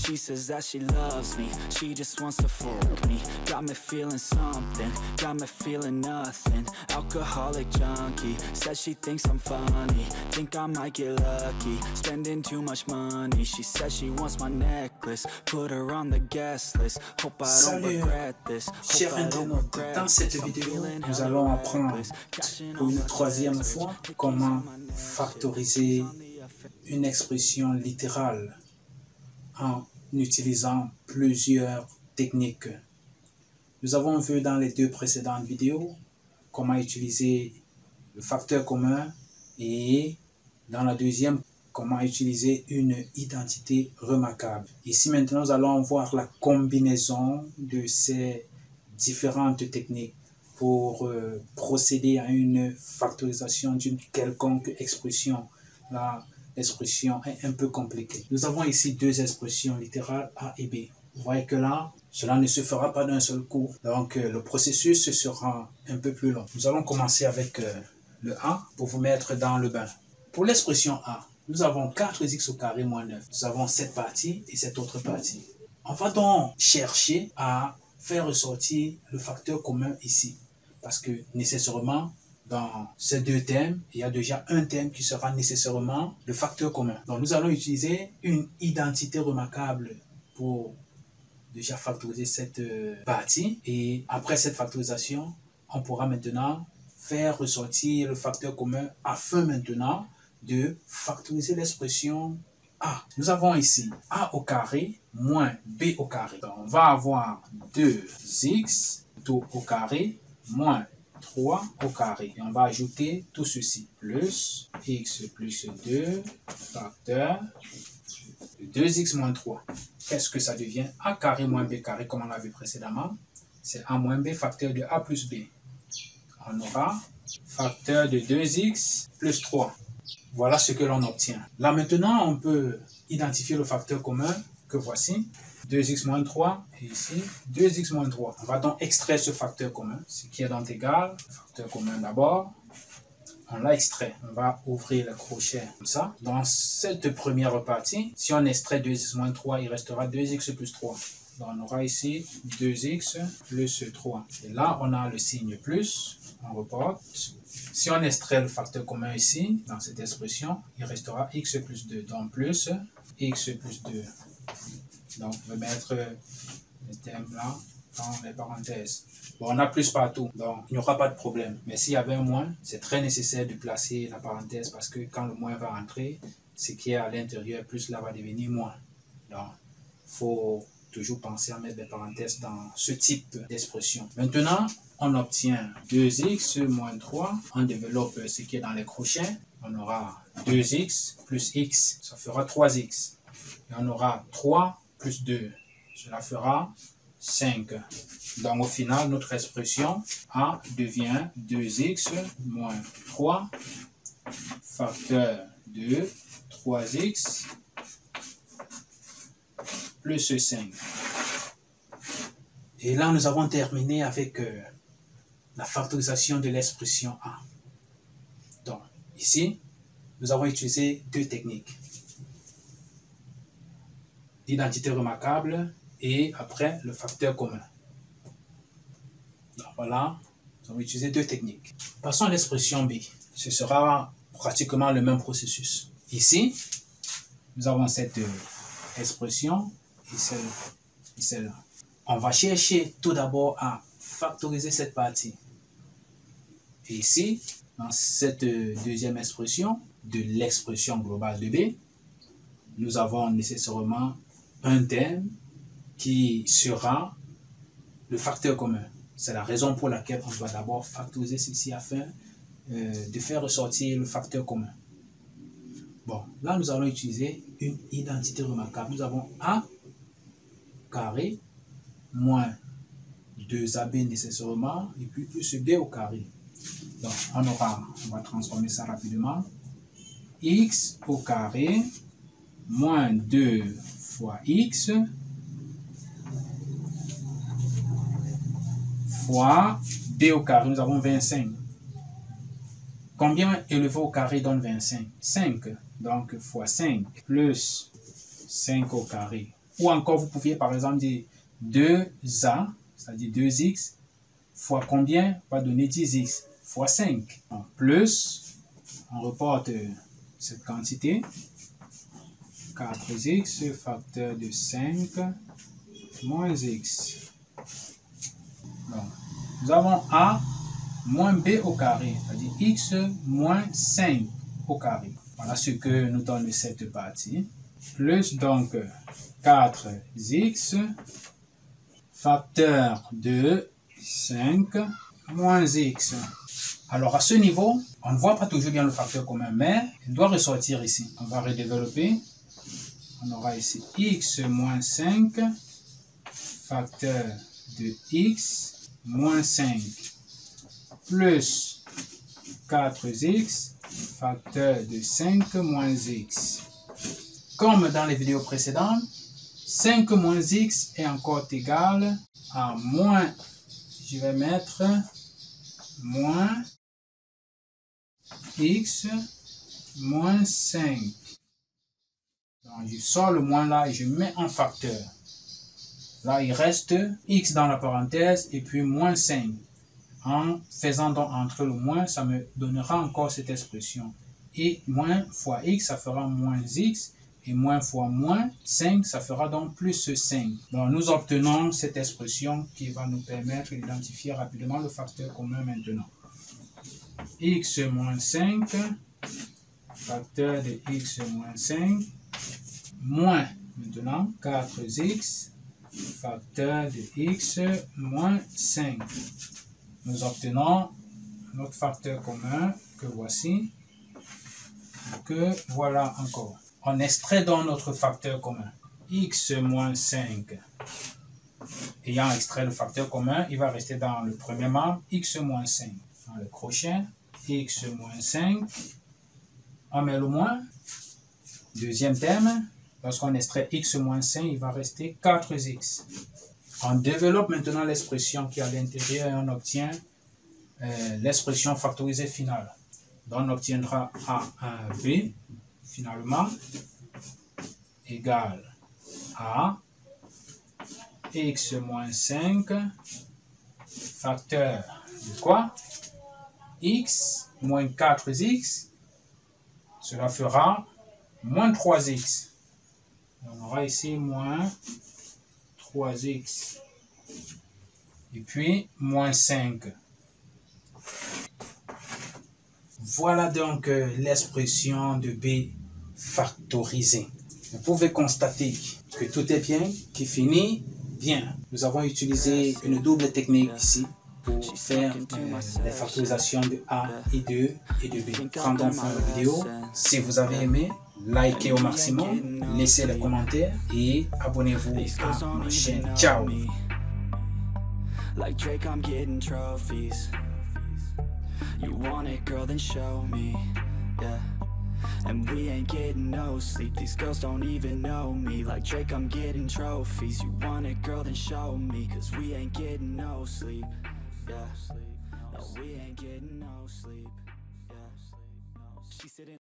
She says that she loves me, she just wants to fuck me. Got me feeling something, got me feeling nothing. Alcoholic junkie, says she thinks I'm funny. Think I might get lucky, spending too much money. She says she wants my necklace, put her on the guest list. Hope I don't regret this. Chers internautes, dans cette vidéo, nous allons apprendre pour une troisième fois comment factoriser une expression littérale en utilisant plusieurs techniques. Nous avons vu dans les deux précédentes vidéos comment utiliser le facteur commun et dans la deuxième, comment utiliser une identité remarquable. Ici maintenant, nous allons voir la combinaison de ces différentes techniques pour procéder à une factorisation d'une quelconque expression. L'expression est un peu compliquée. Nous avons ici deux expressions littérales A et B. Vous voyez que là, cela ne se fera pas d'un seul coup. Donc, le processus sera un peu plus long. Nous allons commencer avec le A pour vous mettre dans le bain. Pour l'expression A, nous avons 4x au carré moins 9. Nous avons cette partie et cette autre partie. On va donc chercher à faire ressortir le facteur commun ici. Parce que nécessairement, dans ces deux termes, il y a déjà un terme qui sera nécessairement le facteur commun. Donc, nous allons utiliser une identité remarquable pour déjà factoriser cette partie. Et après cette factorisation, on pourra maintenant faire ressortir le facteur commun afin maintenant de factoriser l'expression A. Nous avons ici A au carré moins B au carré. Donc, on va avoir 2x tout au carré moins 3 au carré. Et on va ajouter tout ceci. Plus x plus 2 facteur 2x moins 3. Qu'est-ce que ça devient? A carré moins B carré, comme on l'a vu précédemment. C'est A moins B facteur de A plus B. On aura facteur de 2x plus 3. Voilà ce que l'on obtient. Là maintenant, on peut identifier le facteur commun que voici. 2x moins 3 et ici 2x moins 3. On va donc extraire ce facteur commun, ce qui est donc égal. Le facteur commun d'abord. On l'a extrait. On va ouvrir le crochet comme ça. Dans cette première partie, si on extrait 2x moins 3, il restera 2x plus 3. Donc on aura ici 2x plus 3. Et là, on a le signe plus. On reporte. Si on extrait le facteur commun ici, dans cette expression, il restera x plus 2. Donc plus x plus 2. Donc on va mettre le terme là dans les parenthèses. Bon, on a plus partout, donc il n'y aura pas de problème. Mais s'il y avait un moins, c'est très nécessaire de placer la parenthèse parce que quand le moins va entrer, ce qui est à l'intérieur, plus là va devenir moins. Donc, il faut toujours penser à mettre des parenthèses dans ce type d'expression. Maintenant, on obtient 2x moins 3. On développe ce qui est dans les crochets. On aura 2x plus x, ça fera 3x. Et on aura 3 plus 2, cela fera 5. Donc au final, notre expression A devient 2x moins 3 facteur de 3x plus 5. Et là, nous avons terminé avec la factorisation de l'expression A. Donc ici, nous avons utilisé deux techniques. L'identité remarquable et après le facteur commun. Donc voilà, nous avons utilisé deux techniques. Passons à l'expression B. Ce sera pratiquement le même processus. Ici, nous avons cette expression et celle-là. On va chercher tout d'abord à factoriser cette partie. Et ici, dans cette deuxième expression de l'expression globale de B, nous avons nécessairement un terme qui sera le facteur commun. C'est la raison pour laquelle on doit d'abord factoriser ceci afin de faire ressortir le facteur commun. Bon, là nous allons utiliser une identité remarquable. Nous avons A carré moins 2AB nécessairement et puis plus B au carré. Donc on va transformer ça rapidement. X au carré moins 2 fois x fois b au carré, nous avons 25. Combien élevé au carré donne 25? 5. Donc, fois 5 plus 5 au carré Ou encore, vous pouviez par exemple dire 2a, c'est-à-dire 2x, fois combien va donner 10x, fois 5. Donc, plus, on reporte cette quantité, 4x facteur de 5 moins x. Donc, nous avons a moins b au carré, c'est-à-dire x moins 5 au carré. Voilà ce que nous donne cette partie. Plus donc 4x facteur de 5 moins x. Alors à ce niveau, on ne voit pas toujours bien le facteur commun, mais il doit ressortir ici. On va redévelopper. On aura ici x moins 5 facteur de x moins 5 plus 4x facteur de 5 moins x. Comme dans les vidéos précédentes, 5 moins x est encore égal à moins, je vais mettre moins x moins 5. Donc, je sors le moins là et je mets en facteur. Là, il reste x dans la parenthèse et puis moins 5. En faisant donc entrer le moins, ça me donnera encore cette expression. Et moins fois x, ça fera moins x. Et moins fois moins 5, ça fera donc plus 5. Donc, nous obtenons cette expression qui va nous permettre d'identifier rapidement le facteur commun maintenant. X moins 5, facteur de x moins 5, moins maintenant 4x, facteur de x moins 5. Nous obtenons notre facteur commun que voici, que voilà encore. On extrait donc notre facteur commun, x moins 5. Ayant extrait le facteur commun, il va rester dans le premier membre, x moins 5. Dans le crochet, x moins 5. On met le moins. Deuxième terme, lorsqu'on extrait x moins 5, il va rester 4x. On développe maintenant l'expression qui est à l'intérieur et on obtient l'expression factorisée finale. Donc on obtiendra A1b finalement égale à x moins 5 facteur de quoi? X moins 4x, cela fera moins 3x. On aura ici moins 3x. Et puis moins 5. Voilà donc l'expression de b factorisée. Vous pouvez constater que tout est bien, qui finit bien. Nous avons utilisé une double technique ici pour faire les factorisations de A et de B. Prendons fin de la vidéo. Si vous avez aimé, likez au maximum, laissez les commentaires et abonnez-vous à ma chaîne. Ciao! Like Drake, I'm getting trophies. You want it, girl, then show me. Yeah. And we ain't getting no sleep. These girls don't even know me. Like Drake, I'm getting trophies. You want it, girl, then show me. Cause we ain't getting no sleep. Yeah. No, we ain't getting no sleep. Yeah. She sitting